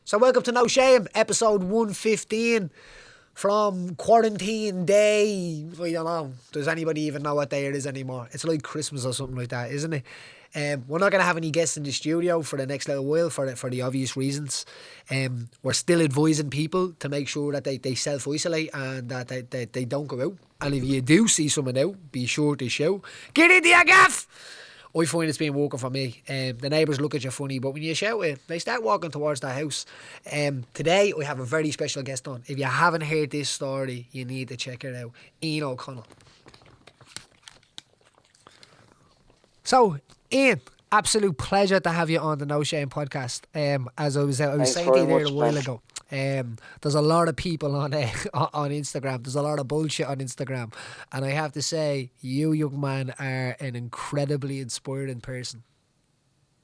So welcome to No Shame, episode 115 from quarantine day. I don't know. Does anybody even know what day it is anymore? It's like Christmas or something like that, isn't it? We're not going to have any guests in the studio for the next little while for the obvious reasons. We're still advising people to make sure that they self-isolate and that they don't go out. And if you do see someone out, be sure to shout, "Get into your gaff!" I find it's been working for me. The neighbours look at you funny, but when you shout it, they start walking towards the house. Today, we have a very special guest on. If you haven't heard this story, you need to check it out. Ian O'Connell. So, Ian, absolute pleasure to have you on the No Shame podcast. As I was Thanks saying to you very there a much, while man. ago, there's a lot of people on on Instagram. There's a lot of bullshit on Instagram, and I have to say, you young man are an incredibly inspiring person.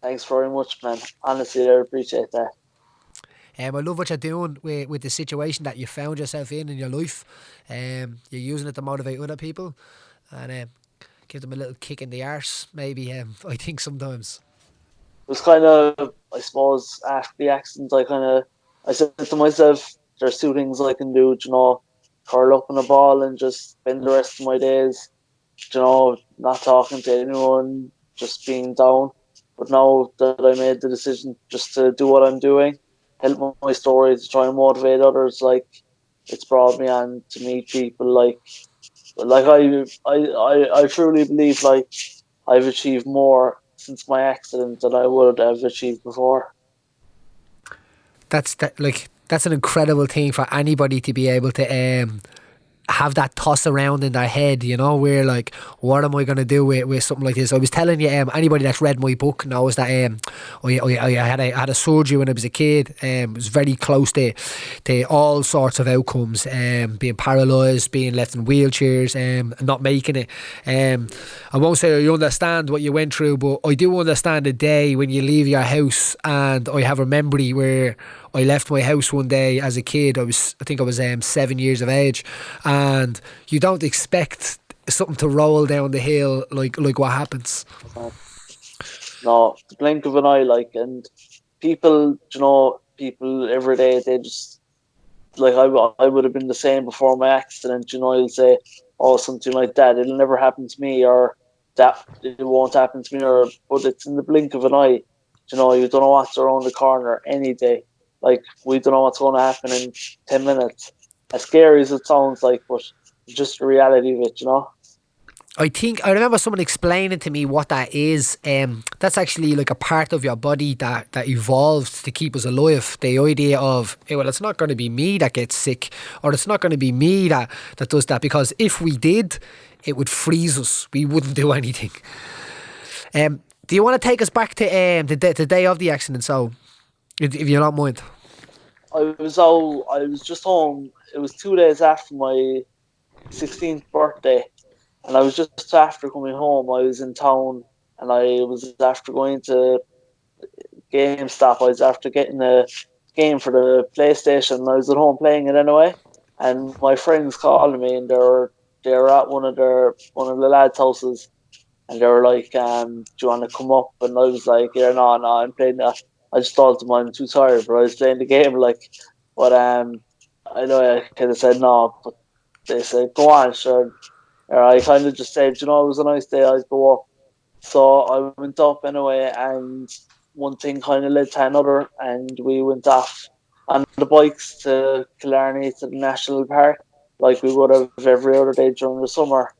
Thanks very much, man. Honestly, I appreciate that. I love what you're doing with the situation that you found yourself in your life. You're using it to motivate other people and give them a little kick in the arse, maybe. I think sometimes. It was kind of, I suppose, after the accident, I said to myself, there's two things I can do, curl up in a ball and just spend the rest of my days, not talking to anyone, just being down. But now that I made the decision just to do what I'm doing, help my story to try and motivate others, like, it's brought me on to meet people I truly believe I've achieved more since my accident than I would have achieved before. That's an incredible thing for anybody to be able to have that toss around in their head, where like, what am I going to do with something like this? I was telling you, anybody that's read my book knows that I had a surgery when I was a kid. It was very close to all sorts of outcomes, being paralysed, being left in wheelchairs, not making it. I won't say I understand what you went through, but I do understand the day when you leave your house. And I have a memory where I left my house one day as a kid. I think I was 7 years of age, and you don't expect something to roll down the hill like what happens. Uh, no, the blink of an eye, and people, people every day, they just, I would have been the same before my accident, you'll say, oh, something like that, it'll never happen to me, or that it won't happen to me, but it's in the blink of an eye. You don't know what's around the corner any day. Like, we don't know what's going to happen in 10 minutes. As scary as it sounds like, but it's just the reality of it. I remember someone explaining to me what that is. That's actually like a part of your body that evolved to keep us alive. The idea of, hey, well, it's not going to be me that gets sick, or it's not going to be me that does that, because if we did, it would freeze us. We wouldn't do anything. Do you want to take us back to the day of the accident? So, if you don't mind. I was just home. It was 2 days after my 16th birthday, and I was just after coming home. I was in town, and I was after going to GameStop. I was after getting a game for the PlayStation, and I was at home playing it anyway. And my friends called me, and they were at one of the lads' houses, and they were like, "Do you want to come up?" And I was like, "Yeah, no, I'm playing that." I just told them I'm too tired, but I was playing the game, like. But I know I could have said no, but they said, "Go on, sure." Or I kind of just said, it was a nice day, I'd go up. So I went up anyway, and one thing kind of led to another, and we went off on the bikes to Killarney to the National Park, like we would have every other day during the summer.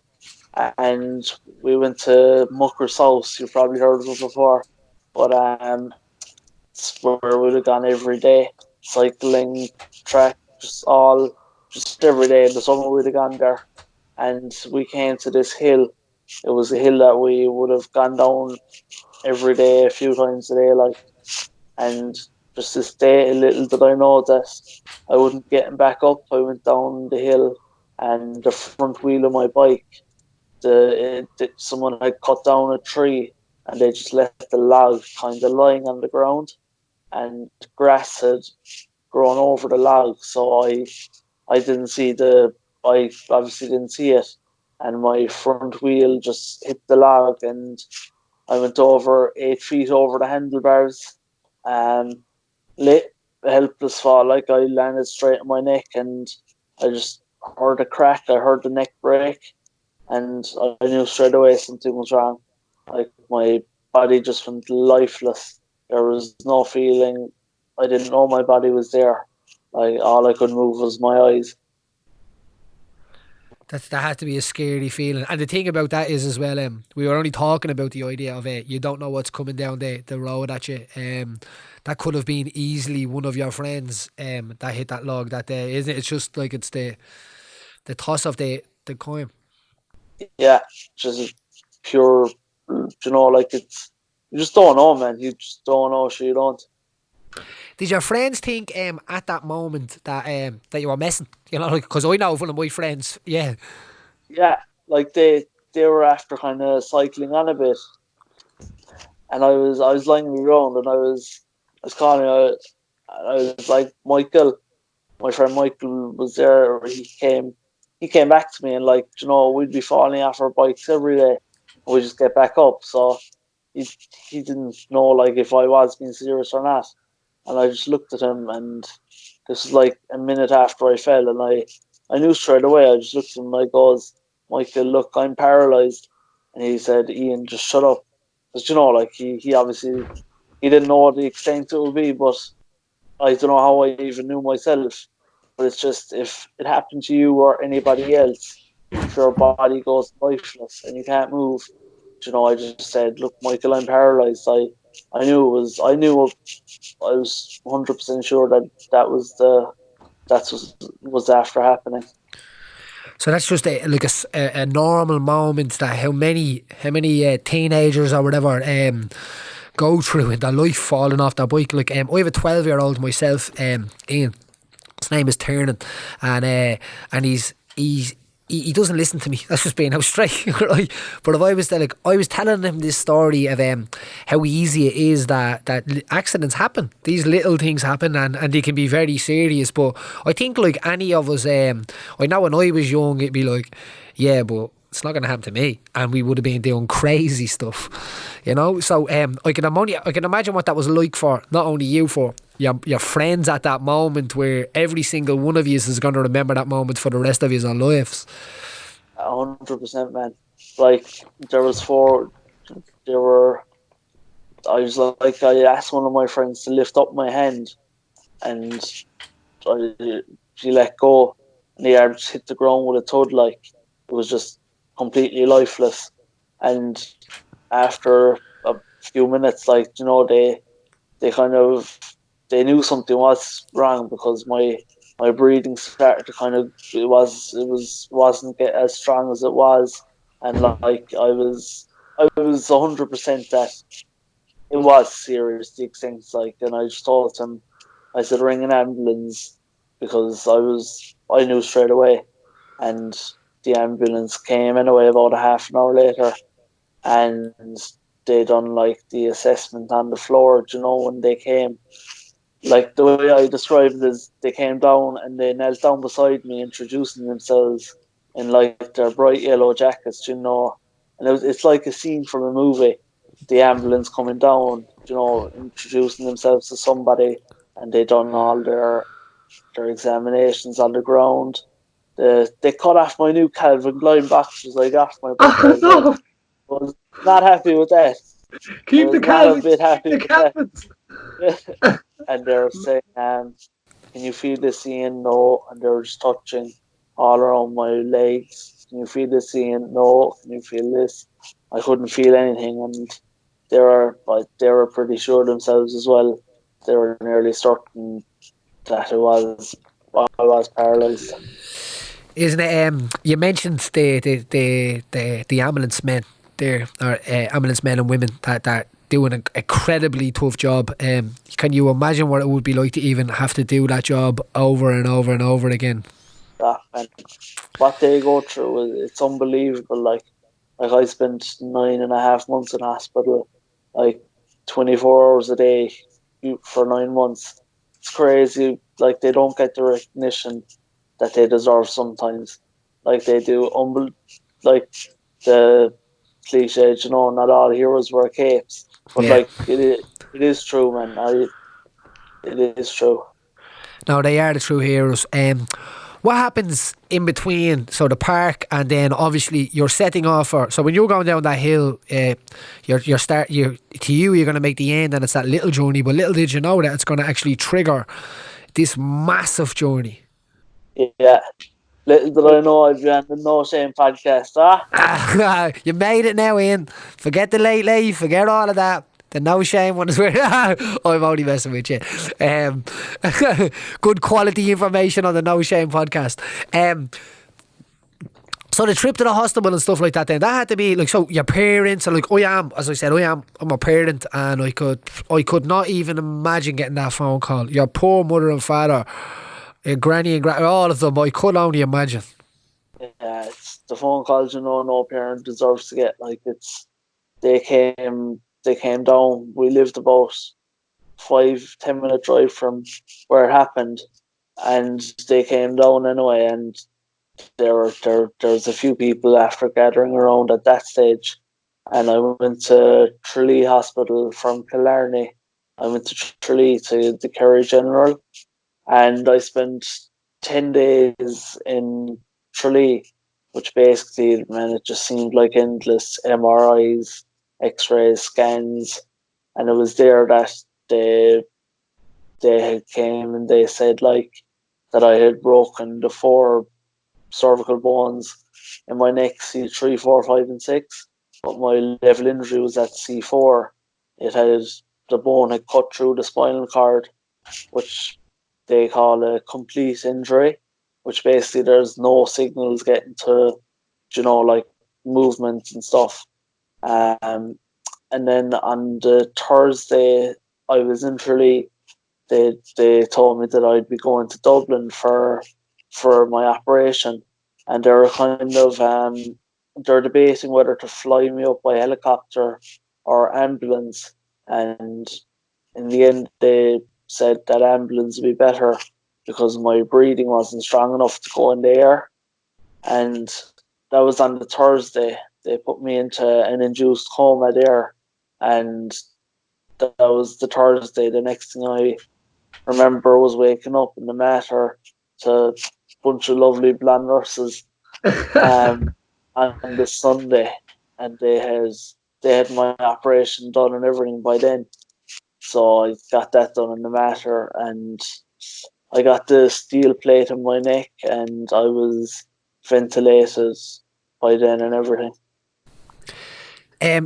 And we went to Mucker's house. You've probably heard of it before, but it's where we'd have gone every day, cycling, track, just every day in the summer we'd have gone there. And we came to this hill. It was a hill that we would have gone down every day, a few times a day, and just this day, little did I know that I wouldn't get back up. I went down the hill, and the front wheel of my bike, someone had cut down a tree, and they just left the log kind of lying on the ground, and grass had grown over the log. So I didn't see I obviously didn't see it, and my front wheel just hit the log, and I went over 8 feet over the handlebars. Um, lit. a helpless fall. Like I landed straight on my neck, and I just heard a crack. I heard the neck break, and I knew straight away something was wrong. Like my body just went lifeless. There was no feeling. I didn't know my body was there. Like all I could move was my eyes. That had to be a scary feeling. And the thing about that is as well, we were only talking about the idea of you don't know what's coming down the road at you. That could have been easily one of your friends that hit that log that day, isn't it? It's just like it's the toss of the coin. Yeah, just pure. Like it's you just don't know, man. You just don't know. Sure, you don't. Did your friends think at that moment that you were messing? You know, like because I know one of my friends, yeah. Yeah, like they were after kind of cycling on a bit, and I was lying on the ground, and I was calling out. I was like, Michael, my friend Michael was there. He came back to me, and like we'd be falling off our bikes every day. We just get back up. So he he didn't know like if I was being serious or not, and I just looked at him, and this was like a minute after I fell, and I knew straight away. I just looked at him and I goes, Michael, look, I'm paralysed, and he said, Ian, just shut up, because like he obviously he didn't know the extent it would be, but I don't know how I even knew myself. But it's just if it happened to you or anybody else, if your body goes lifeless and you can't move, I just said, look, Michael, I'm paralysed. I knew it was. I was 100% sure that was after happening. So that's just a normal moment that how many teenagers or whatever go through in their life falling off their bike. Like I have a 12-year-old myself, Ian. His name is Tiernan, and he doesn't listen to me. That's just being out straight, right? But if I was there, like I was telling him this story of how easy it is that accidents happen. These little things happen, and they can be very serious. But I think like any of us, I know when I was young, it'd be like, yeah, but it's not going to happen to me, and we would have been doing crazy stuff, So I can imagine what that was like for not only you, for your friends at that moment, where every single one of you is going to remember that moment for the rest of your lives. 100%, man. Like there was four. There were. I was like, I asked one of my friends to lift up my hand, and she let go, and the arm just hit the ground with a thud. Like it was just completely lifeless. And after a few minutes, like they kind of they knew something was wrong, because my breathing started to kind of wasn't get as strong as it was, and like I was 100% that it was serious, the extent, like, and I just told him, I said, ring an ambulance, because I knew straight away, and the ambulance came anyway about a half an hour later, and they done like the assessment on the floor, when they came. Like the way I described it is, they came down and they knelt down beside me, introducing themselves in like their bright yellow jackets, and it's like a scene from a movie. The ambulance coming down, introducing themselves to somebody, and they done all their examinations on the ground. They cut off my new Calvin Klein boxers I got for my birthday Oh as well. no! I was not happy with that. I Keep was the not a Calvins! bit Keep happy the with that. Calvins! And they're saying, can you feel this, Ian? No. And they're just touching all around my legs. Can you feel this, Ian? No. Can you feel this? I couldn't feel anything, and they were pretty sure themselves as well. They were nearly certain that I was paralysed. Isn't it? You mentioned the ambulance men there, or ambulance men and women that do an incredibly tough job. Can you imagine what it would be like to even have to do that job over and over and over again? And what they go through, it's unbelievable. Like I spent 9.5 months in hospital, like 24 hours a day for 9 months. It's crazy. Like they don't get the recognition that they deserve sometimes. Like they do. Like the cliche, not all heroes wear capes. But Yeah. like it is true, man. It is true. No, they are the true heroes. What happens in between, so the park, and then obviously you're setting off for, so when you're going down that hill, you're you're going to make the end, and it's that little journey, but little did you know that it's going to actually trigger this massive journey. Yeah. Little did I know I'd be on the No Shame podcast, You made it now, Ian. Forget the late late, forget all of that. The no shame one is where I'm only messing with you. Good quality information on the No Shame podcast. So the trip to the hospital and stuff like that, then that had to be like, so your parents are like, I'm a parent, and I could not even imagine getting that phone call. Your poor mother and father, your granny and all of them, I could only imagine. Yeah, it's the phone calls no parent deserves to get. Like, they came down. We lived about 5-10 minute drive from where it happened, and they came down anyway. And there's a few people after gathering around at that stage, and I went to Tralee Hospital from Killarney. I went to Tralee to the Kerry General, and I spent 10 days in Tralee, which basically, man, it just seemed like endless MRIs, X-rays, scans, and it was there that they had came and they said like that I had broken the 4 cervical bones in my neck, C3, 4, 5, and 6, but my level injury was at C4. The bone had cut through the spinal cord, which they call a complete injury, which basically there's no signals getting to, like movement and stuff. And then on the Thursday I was in Tralee, they told me that I'd be going to Dublin for my operation, and they were kind of they're debating whether to fly me up by helicopter or ambulance, and in the end they said that ambulance would be better because my breathing wasn't strong enough to go in the air. And that was on the Thursday. They put me into an induced coma there, and that was the Thursday. The next thing I remember was waking up in the matter to a bunch of lovely blonde nurses on the Sunday, and they had my operation done and everything by then. So I got that done in the matter, and I got the steel plate in my neck, and I was ventilated by then and everything.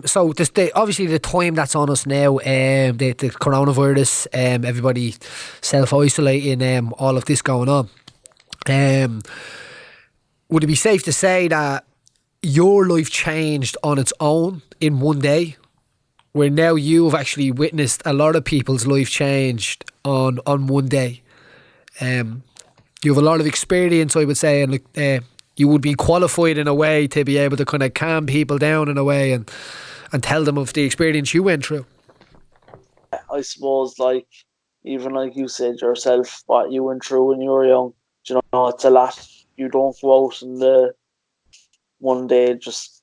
So obviously the time that's on us now, the coronavirus, everybody self-isolating, all of this going on. Would it be safe to say that your life changed on its own in one day, where now you've actually witnessed a lot of people's life changed on one day? You have a lot of experience, I would say, and you would be qualified in a way to be able to kind of calm people down in a way and tell them of the experience you went through. I suppose, like, even like you said yourself, what you went through when you were young, it's a lot. You don't go out in the one day just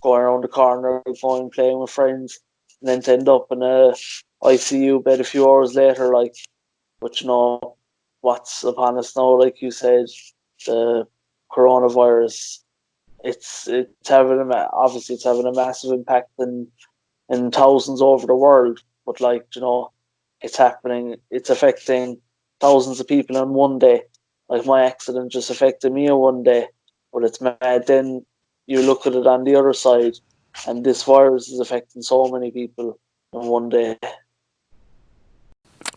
going around the corner, going playing with friends, and then to end up in a ICU bed a few hours later, like, but what's upon us now, like you said, the coronavirus, it's having a massive impact in thousands over the world, but like, it's affecting thousands of people in one day. Like, my accident just affected me in one day, but it's mad. Then you look at it on the other side, and this virus is affecting so many people in one day.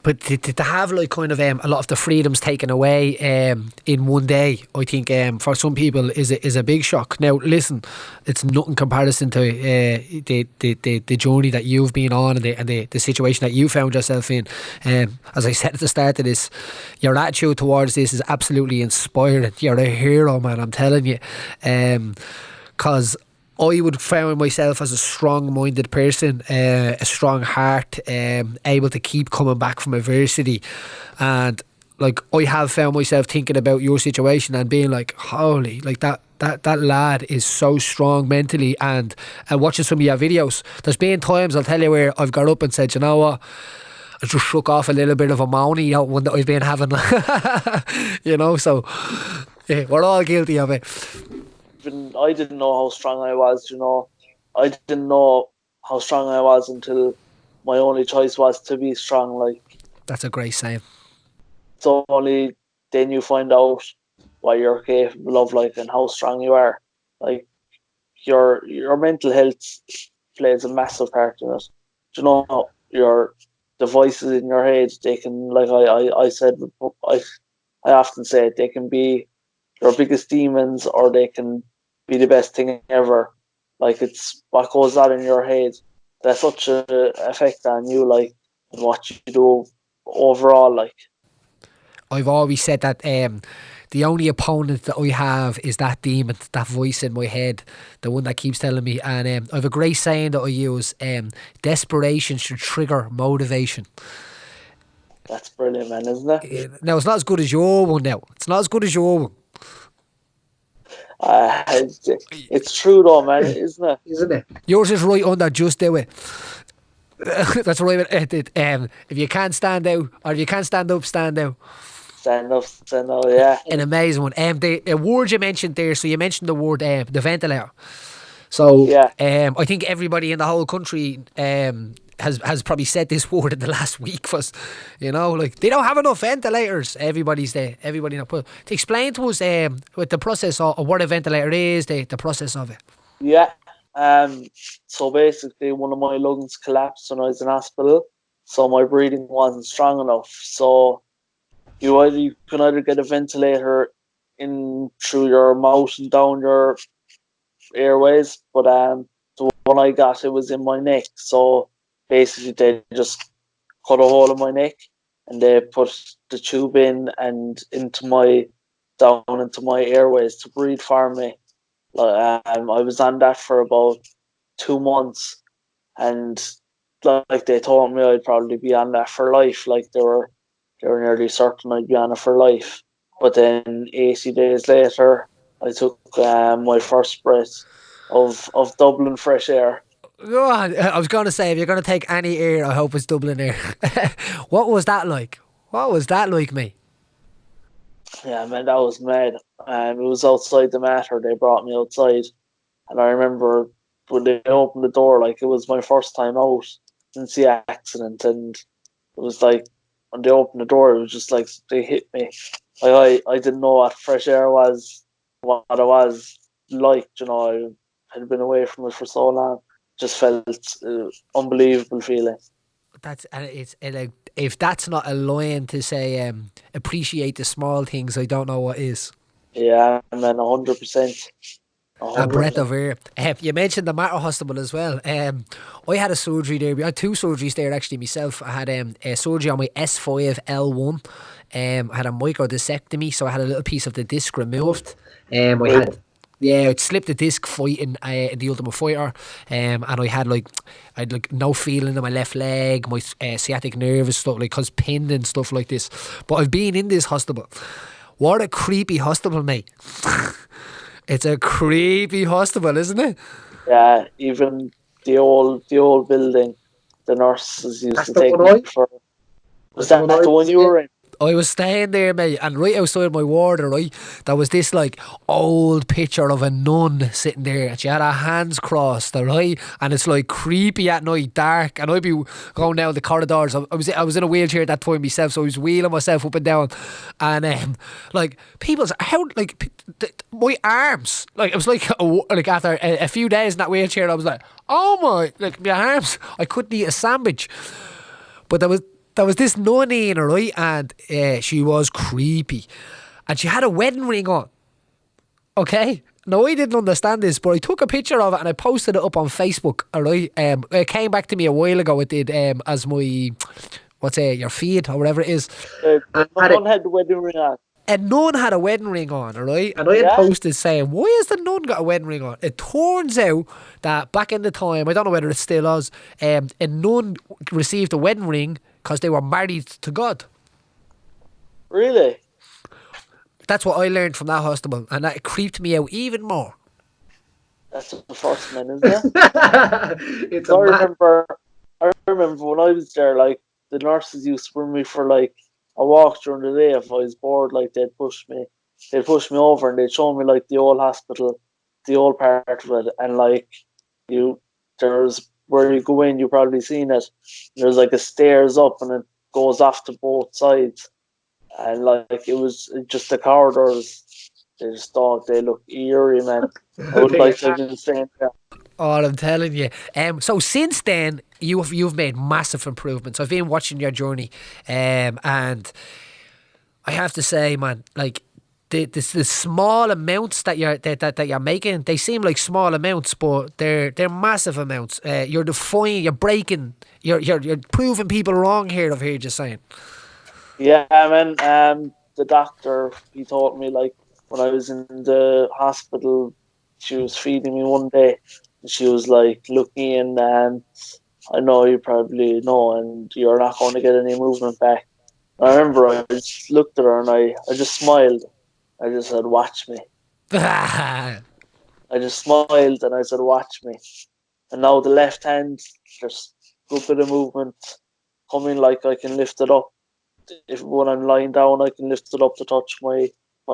But to have like kind of a lot of the freedoms taken away in one day, I think for some people is a big shock. Now listen, it's nothing comparison to the journey that you've been on and the situation that you found yourself in. As I said at the start of this, your attitude towards this is absolutely inspiring. You're a hero, man, I'm telling you. Because I would find myself as a strong-minded person, a strong heart, able to keep coming back from adversity. And like, I have found myself thinking about your situation and being like, holy, like that lad is so strong mentally. And watching some of your videos, there's been times, I'll tell you, where I've got up and said, you know what, I just shook off a little bit of a moany, one that I've been having. So yeah, we're all guilty of it. Even I didn't know how strong I was. I didn't know how strong I was until my only choice was to be strong. Like, That's a great saying. it's only then you find out what you're capable of, like, and how strong you are. Like, your mental health plays a massive part in it. The voices in your head, they can, like I said, I often say it, they can be your biggest demons, or they can be the best thing ever. Like, it's what goes on in your head that's such an effect on you, like, and what you do overall. Like, I've always said that the only opponent that I have is that demon, that voice in my head, the one that keeps telling me. And I have a great saying that I use: desperation should trigger motivation. that's brilliant, man, isn't it? Now, it's not as good as your one. Now, it's not as good as your one. It's true though, man, isn't it? Isn't it? Yours is right under just do it. That's right. If you can't stand out, or if you can't stand up, stand out. Stand up, yeah. An amazing one. The word you mentioned there, so you mentioned the word the ventilator. So Yeah. I think everybody in the whole country has probably said this word in the last week. Was like, they don't have enough ventilators. Everybody knows. To explain to us with the process of what a ventilator is, the process of it. Yeah. So basically, one of my lungs collapsed when I was in hospital, so my breathing wasn't strong enough. So you can either get a ventilator in through your mouth and down your airways, but the one I got, it was in my neck. So basically, they just cut a hole in my neck, and they put the tube in and down into my airways to breathe for me. I was on that for about 2 months, and like, they told me I'd probably be on that for life. Like, they were nearly certain I'd be on it for life. But then 80 days later, I took my first breath of Dublin fresh air. Go on. I was going to say, if you're going to take any air, I hope it's Dublin air. What was that like? What was that like, mate? Yeah, man, that was mad. It was outside the Mater. They brought me outside, and I remember when they opened the door, like, it was my first time out since the accident, and it was like, when they opened the door, it was just like they hit me. Like, I didn't know what fresh air was, what it was like. I had been away from it for so long. Just felt unbelievable feeling. Like, if that's not a line to say appreciate the small things, I don't know what is. Yeah, man, 100%. A breath of air. You mentioned the Mater Hospital as well. I had a surgery there. I had 2 surgeries there actually myself. I had a surgery on my S5L1. I had a microdiscectomy, so I had a little piece of the disc removed. I'd slipped the disc fighting in the Ultimate Fighter, and I had no feeling in my left leg, my sciatic nerve and stuff, like, cause pinned and stuff like this. But I've been in this hospital. What a creepy hospital, mate. It's a creepy hospital, isn't it? Yeah, even the old building, the nurses used to take me for. Was that the one you were in? I was staying there, mate, and right outside my ward, right, there was this like old picture of a nun sitting there, and she had her hands crossed, right, and it's like creepy at night, dark, and I'd be going down the corridors. I was in a wheelchair at that point myself, so I was wheeling myself up and down, and like people's my arms, like, it was like after a few days in that wheelchair, I was like, oh my, like, my arms, I couldn't eat a sandwich, but there was this nun in her, right, and she was creepy, and she had a wedding ring on. Okay, now I didn't understand this, but I took a picture of it and I posted it up on Facebook. Alright, it came back to me a while ago. It did as my your feed or whatever it is. Nun had the wedding ring on. A nun had a wedding ring on, alright? And I had posted saying, why has the nun got a wedding ring on? It turns out that back in the time, I don't know whether it still is, a nun received a wedding ring because they were married to God. Really? That's what I learned from that hospital, and that creeped me out even more. That's the first man, isn't it? I remember when I was there, like, the nurses used to bring me for like a walk during the day. If I was bored, like they'd push me over and they'd show me like the old hospital, the old part of it, and like you, there's where you go in, you've probably seen it. There's like a stairs up and it goes off to both sides, and like it was just the corridors. They just thought they look eerie, man. I would like to have been staying there. Oh, I'm telling you. So since then, you've made massive improvements. I've been watching your journey, and I have to say, man, like the small amounts that you're making, they seem like small amounts, but they're massive amounts. You're defying, you're breaking, you're proving people wrong here. I've heard you saying. Yeah, man. The doctor, he told me like when I was in the hospital, she was feeding me one day, and she was like, "Look, Ian, I know you probably know, and you're not going to get any movement back." And I remember I just looked at her and I just smiled. I just said, "Watch me." I just smiled and I said, "Watch me." And now the left hand, there's a good bit of movement coming. Like I can lift it up. If when I'm lying down, I can lift it up to touch my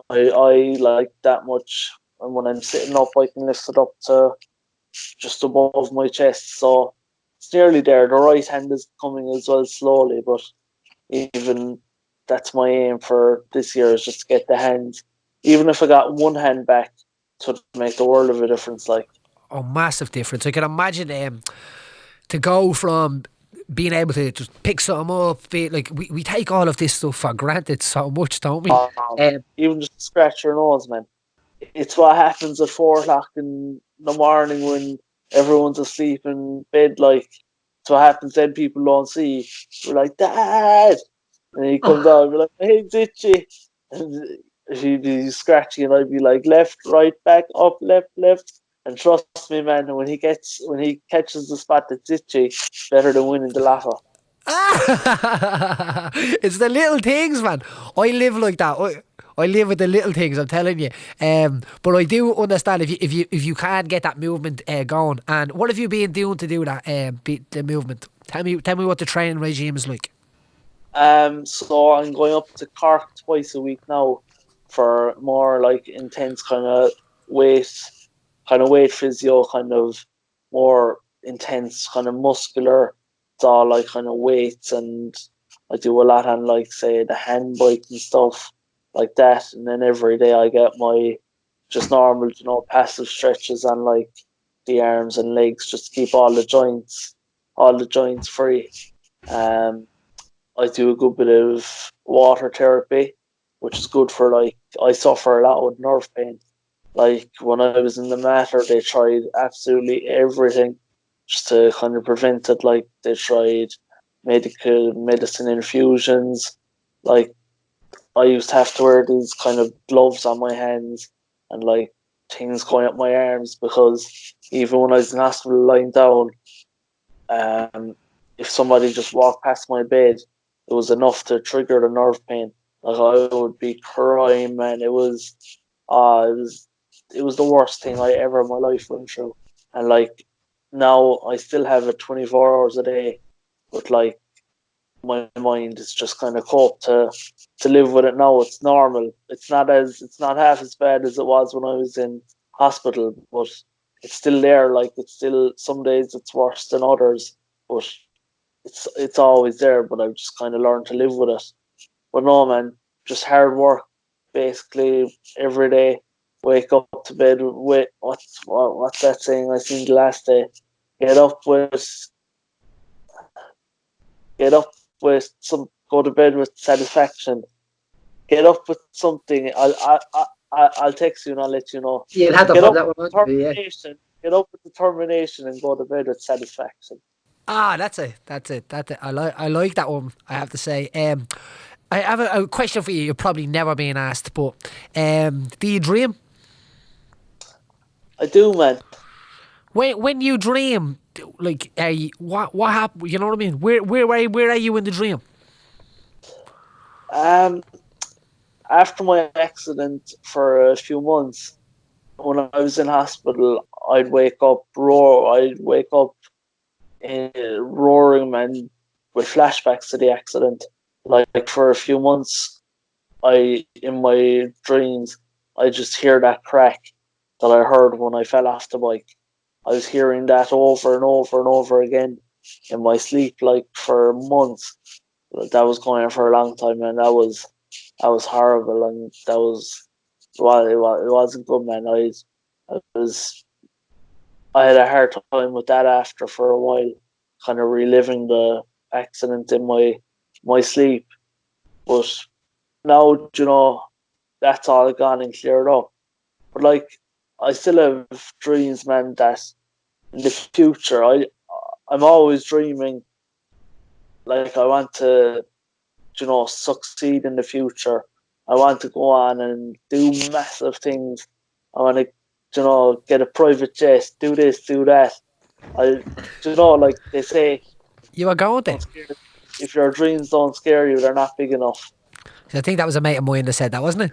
eye like that much. And when I'm sitting up, I can lift it up to just above my chest. So it's nearly there. The right hand is coming as well slowly, but even that's my aim for this year is just to get the hand. Even if I got one hand back, it would make the world of a difference. Like, Oh, massive difference. I can imagine to go from being able to just pick something up, like we take all of this stuff for granted so much, don't we? Um, even just scratch your nose, man. It's what happens at 4 o'clock in the morning when everyone's asleep in bed. Like, it's what happens then. People don't see. We're like, "Dad," and he comes out and be like, "Hey, it's itchy." And he'd be scratchy, and I'd be like, "Left, right, back, up, left, left." And trust me, man, when he catches the spot that's itchy, better than winning the lotto. it's the little things, man. I live like that. I live with the little things. I'm telling you. But I do understand if you can't get that movement going. And what have you been doing to do that? The movement. Tell me what the training regime is like. So I'm going up to Cork twice a week now for more like intense weight, kind of weight physio, kind of more intense, kind of muscular. It's all like kind of weights, and I do a lot on like say the hand bike and stuff like that. And then every day I get my just normal, passive stretches on like the arms and legs, just to keep all the joints free. Um, I do a good bit of water therapy, which is good for like I suffer a lot with nerve pain. Like when I was in the matter, they tried absolutely everything just to kind of prevent it. Like they tried medical medicine infusions. Like I used to have to wear these kind of gloves on my hands and like things going up my arms because even when I was in hospital lying down, if somebody just walked past my bed, it was enough to trigger the nerve pain. Like I would be crying, man. It was the worst thing I ever in my life went through. And like now I still have it 24 hours a day, but like my mind is just kind of coped to live with it now. It's normal. It's not half as bad as it was when I was in hospital, but it's still there. Like it's still some days it's worse than others, but it's always there. But I've just kind of learned to live with it. But no, man, just hard work basically every day. Wake up to bed with what's that saying I seen the last day? Get up with get up with some go to bed with satisfaction. Get up with something. I'll text you and I'll let you know. Yeah, it had to Get pop up that with one on to me, yeah. determination. Get up with determination and go to bed with satisfaction. Ah, that's it. That's it. That's it. I like that one. I have to say. I have a question for you. You're probably never been asked, but do you dream? I do, man. When you dream, like, what happened? You know what I mean? Where are you in the dream? Um, After my accident for a few months, when I was in hospital, I'd wake up roaring, man, with flashbacks to the accident. Like for a few months, in my dreams, I just hear that crack that I heard when I fell off the bike. I was hearing that over and over and over again in my sleep, like for months. That was going on for a long time, and that was horrible, and that was well, it wasn't good, man. I was I had a hard time with that after for a while, kind of reliving the accident in my sleep. But now, you know, that's all gone and cleared up. But like, I still have dreams, man. That in the future, I'm always dreaming. Like I want to, you know, succeed in the future. I want to go on and do massive things. I want to, you know, get a private jet, do this, do that. You know, like they say, You were going there. don't scare, if your dreams don't scare you, they're not big enough. I think that was a mate of mine that said that, wasn't it?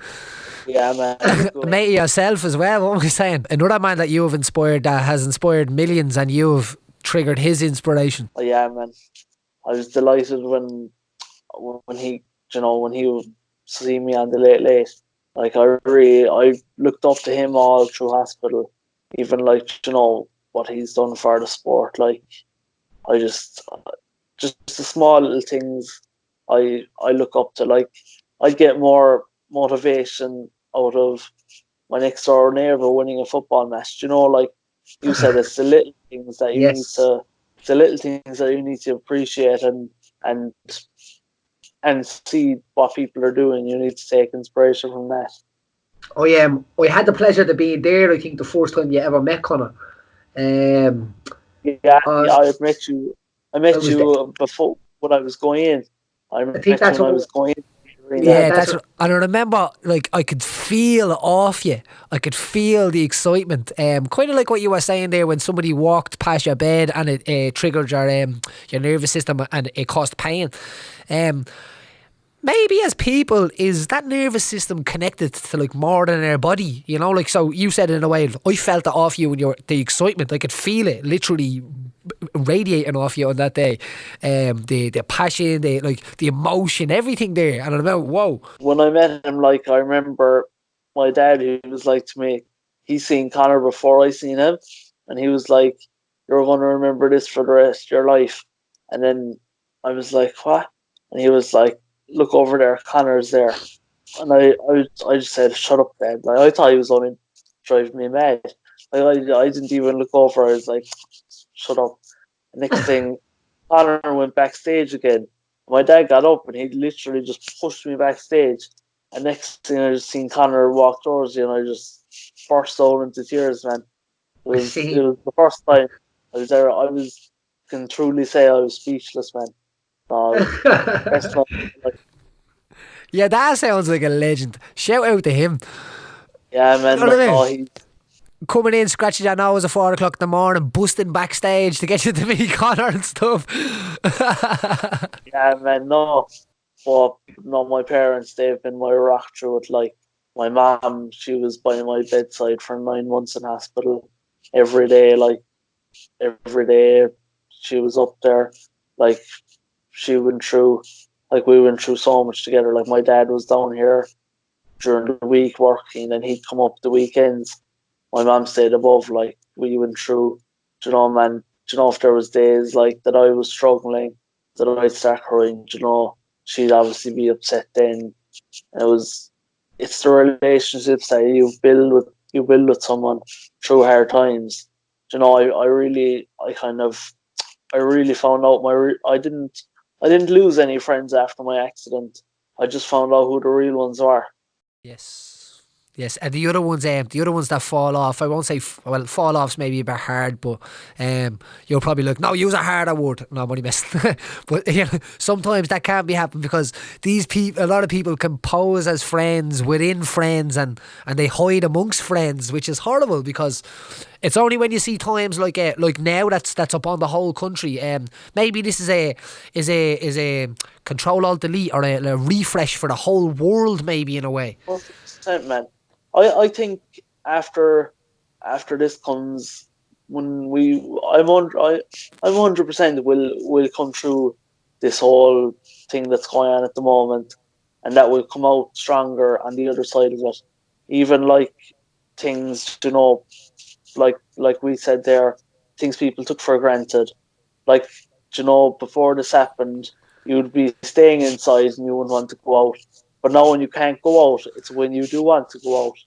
Yeah, man, it's A good. mate of yourself as well. What am I saying? Another man that you have inspired, that has inspired millions, and you've triggered his inspiration. Oh, yeah, man. I was delighted when he, you know, when he would see me on the late. Like I looked up to him all through hospital, even like you know what he's done for the sport. Like I just the small little things I look up to. Like I get more motivation out of my next door neighbour winning a football match. You know, like you said, it's the little things that you need Yes. to, the little things that you need to appreciate and and see what people are doing. You need to take inspiration from that. I had the pleasure of being there. I think the first time you ever met Connor. Um, Yeah, uh, yeah, I I met was there. you before when I was going in. I I think met you that's when I what. was going in the arena. Yeah, that's. And I remember, like, I could feel off you. I could feel the excitement. Kind of like what you were saying there when somebody walked past your bed and it triggered your nervous system and it caused pain. Um, Maybe as people, is that nervous system connected to like more than our body? You know, like, so you said in a way, I felt it off you when you're the excitement. I could feel it literally radiating off you on that day. The passion, the emotion, everything there. And I'm about, whoa. When I met him, like I remember my dad, he was like to me, he seen Connor before I seen him, and he was like, "You're going to remember this for the rest of your life." And then I was like, "What?" And he was like, "Look over there, Connor's there." And I just said, "Shut up, Dad." Like I thought he was only driving me mad. Like I didn't even look over. I was like, "Shut up." Next thing, Connor went backstage again. My dad got up and he literally just pushed me backstage. And next thing I just seen Connor walk towards you and I just burst out into tears, man. I It see. was the first time I was there. Can truly say I was speechless, man. Best man. Like, Yeah, that sounds like a legend. Shout out to him. yeah, You man. know what I mean? No, he Coming in, scratching your nose at 4 o'clock in the morning, busting backstage to get you to meet Connor and stuff. yeah, man. No, but no, my parents, they've been my rock through it. Like my mom, she was by my bedside for 9 months in hospital every day. Like every day, she was up there. Like she went through, like we went through so much together. Like my dad was down here during the week working, and he'd come up the weekends. My mom stayed above. Like we went through, you know, man. You know, if there was days like that I was struggling, that I'd start crying. You know, she'd obviously be upset then. It was, it's the relationships that you build with someone through hard times. You know, I really found out I didn't lose any friends after my accident. I just found out who the real ones are. Yes. Yes, and the other ones that fall off, I won't say, well, fall off's maybe a bit hard, but you'll probably look, no, use a harder word. No, I'm only messing. But you know, sometimes that can't be happening because these people, a lot of people can pose as friends within friends and they hide amongst friends, which is horrible because it's only when you see times like now that's up on the whole country. Maybe this is a control alt delete or a refresh for the whole world, maybe in a way. 100%, man. I think after after this comes when I'm 100% will come through this whole thing that's going on at the moment, and that will come out stronger on the other side of it. Even like things, like we said there, things people took for granted. Like, before this happened, you'd be staying inside and you wouldn't want to go out. But now when you can't go out, it's when you do want to go out.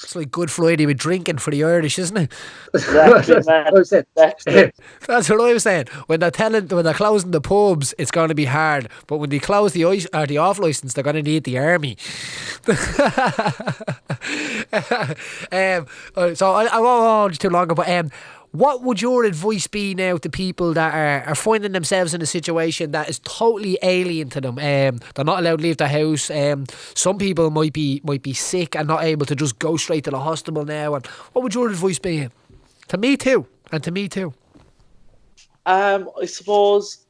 It's like Good Friday with drinking for the Irish, isn't it? Exactly, man. I said, Exactly. That's what I was saying. When they're closing the pubs, it's going to be hard. But when they close the off license, they're going to need the army. So I won't hold you too long. But what would your advice be now to people that are finding themselves in a situation that is totally alien to them? They're not allowed to leave the house. Some people might be sick and not able to just go straight to the hospital now. And what would your advice be? To me too, and to me too. I suppose,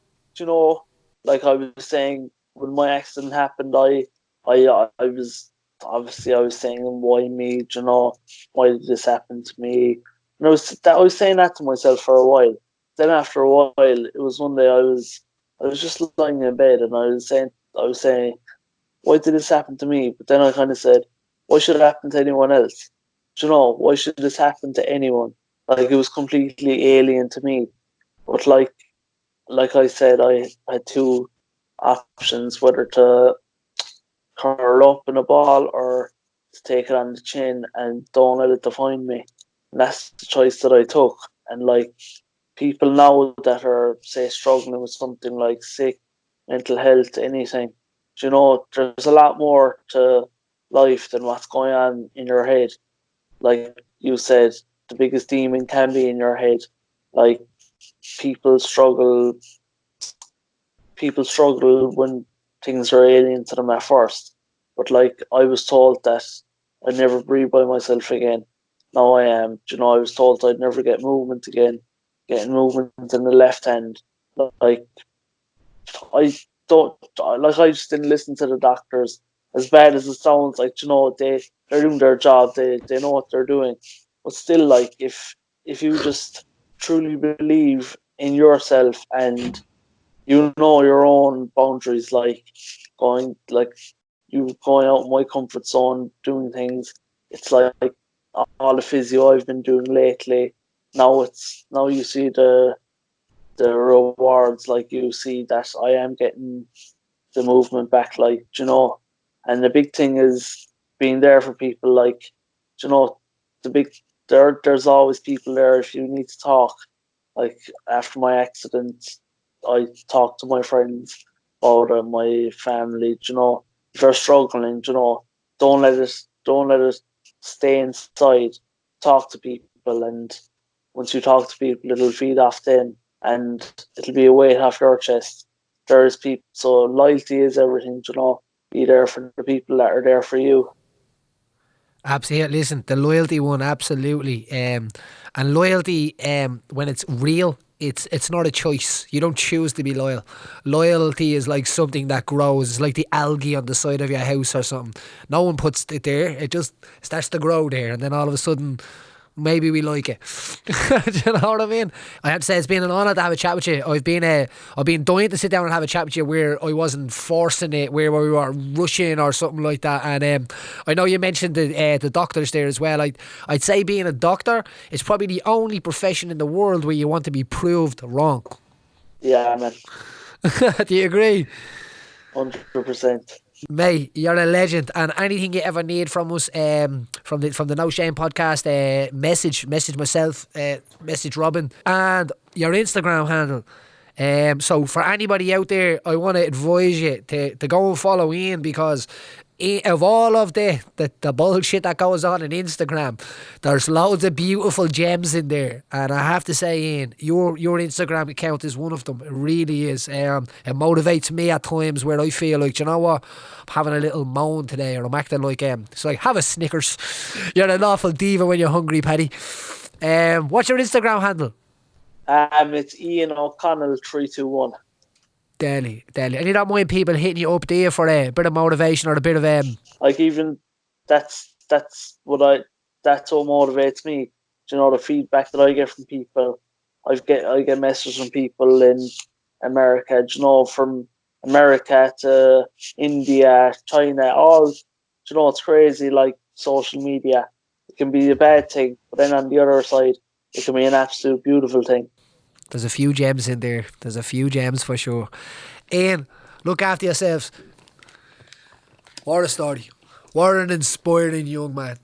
like I was saying, when my accident happened, I was obviously I was saying, why me? Why did this happen to me? And I was saying that to myself for a while. Then after a while, it was one day I was just lying in bed and I was saying, why did this happen to me? But then I kind of said, why should it happen to anyone else? Why should this happen to anyone? Like, it was completely alien to me. But like I said, I had two options, whether to curl up in a ball or to take it on the chin and don't let it define me. And that's the choice that I took. And like, people now that are, say, struggling with something like sick, mental health, anything, there's a lot more to life than what's going on in your head. Like you said, the biggest demon can be in your head. Like, people struggle people struggle when things are alien to them at first. But like, I was told that I'd never breathe by myself again. Now I am. I was told I'd never get movement again, getting movement in the left hand. Like, I don't like. I just didn't listen to the doctors. As bad as it sounds, like, they're doing their job. They know what they're doing. But still, like, if you just truly believe in yourself and you know your own boundaries, like going out my comfort zone, doing things. It's like all the physio I've been doing lately. Now you see the rewards, like you see that I am getting the movement back, like, and the big thing is being there for people, like, you know, the big there's always people there if you need to talk. Like, after my accident, I talked to my friends about it, my family. If you're struggling, don't let it stay inside. Talk to people, and once you talk to people, it'll feed off them, and it'll be a weight off your chest. There's people, so loyalty is everything. Be there for the people that are there for you. Absolutely. Listen, the loyalty one, absolutely. And loyalty, when it's real, it's not a choice. You don't choose to be loyal. Loyalty is like something that grows. It's like the algae on the side of your house or something. No one puts it there. It just starts to grow there, and then all of a sudden, maybe we like it. Do you know what I mean? I have to say, it's been an honour to have a chat with you. I've been dying to sit down and have a chat with you where I wasn't forcing it, where we were rushing or something like that. And I know you mentioned the doctors there as well. I'd say being a doctor is probably the only profession in the world where you want to be proved wrong. Yeah, man, Do you agree? 100%. Mate, you're a legend, and anything you ever need from us, from the No Shame podcast, message myself, message Robin, and your Instagram handle. So for anybody out there, I want to advise you to go and follow Ian, because of all of the bullshit that goes on Instagram, there's loads of beautiful gems in there, and I have to say, Ian, your Instagram account is one of them. It really is. It motivates me at times where I feel like, you know what, I'm having a little moan today, or I'm acting like it's like, have a Snickers. You're an awful diva when you're hungry, Paddy. What's your Instagram handle? It's Ian O'Connell 321. Daily. And you don't mind people hitting you up there for a bit of motivation or a bit of Like, even that's that's what motivates me. The feedback that I get from people. I get messages from people, and America, you know, from America to India, China, all, you know, it's crazy, like social media. It can be a bad thing, but then on the other side, it can be an absolute beautiful thing. There's a few gems in there. There's a few gems for sure. Ian, look after yourselves. What a story. What an inspiring young man.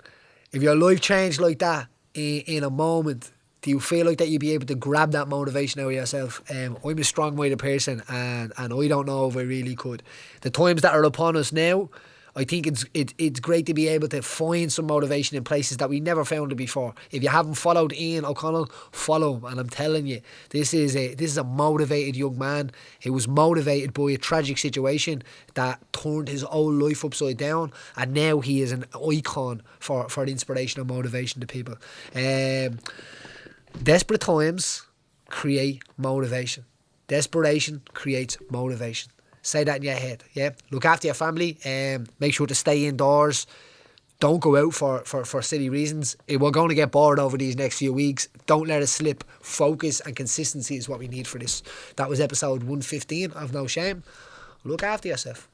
If your life changed like that in a moment, do you feel like that you'd be able to grab that motivation out of yourself? I'm a strong-minded person, and I don't know if I really could. The times that are upon us now, I think it's great to be able to find some motivation in places that we never found it before. If you haven't followed Ian O'Connell, follow him. And I'm telling you, this is a motivated young man. He was motivated by a tragic situation that turned his whole life upside down, and now he is an icon for inspiration and motivation to people. Desperate times create motivation. Desperation creates motivation. Say that in your head, yeah? Look after your family, make sure to stay indoors. Don't go out for silly reasons. We're going to get bored over these next few weeks. Don't let it slip. Focus and consistency is what we need for this. That was episode 115 of No Shame. Look after yourself.